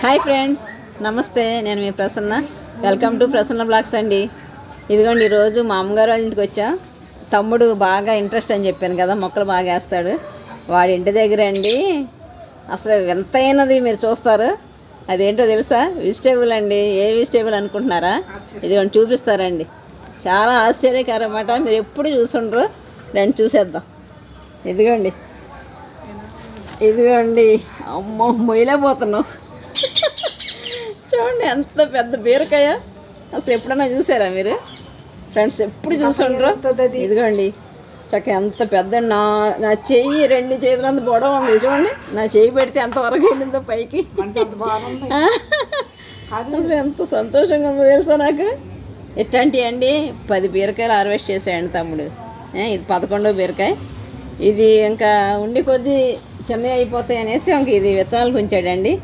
Hi friends, నమస్తే. నేను మీ Prasanna. Welcome to Prasanna blogs అండి. ఇదిగోండి, ఈరోజు మా అమ్మగారు వాళ్ళ ఇంటికి వచ్చా. తమ్ముడు బాగా ఇంట్రెస్ట్ అని చెప్పాను కదా, మొక్కలు బాగా వేస్తాడు. వాడి ఇంటి దగ్గర అండి అసలు ఎంతైనది మీరు చూస్తారు. అదేంటో తెలుసా? వెజిటేబుల్ అండి. ఏ వెజిటేబుల్ అనుకుంటున్నారా? ఇదిగోండి చూపిస్తారండి. చాలా ఆశ్చర్యకరం అన్నమాట. మీరు ఎప్పుడు చూసుండ్రు. దాన్ని చూసేద్దాం. ఇదిగోండి ఇదిగోండి అమ్మో, మొయ్యలేకపోతున్నాం. చూడండి ఎంత పెద్ద బీరకాయ. అసలు ఎప్పుడన్నా చూసారా మీరు ఫ్రెండ్స్? ఎప్పుడు చూసుండ్రు. ఇదిగోండి చక్క ఎంత పెద్ద. నా చెయ్యి 2 చేతులు అంత పొడవు ఉంది. చూడండి, నా చెయ్యి పెడితే ఎంతవరకు వెళ్ళిందో పైకి. అసలు ఎంత సంతోషంగా ఉందో తెలుసా నాకు. ఎట్లాంటివి అండి 10 బీరకాయలు హార్వెస్ట్ చేసాయండి తమ్ముడు. ఇది 11వ బీరకాయ. ఇది ఇంకా ఉండి కొద్దీ చిన్నవి అయిపోతాయి అనేసి ఇంక ఇది విత్తనాలకు ఉంచాడండి.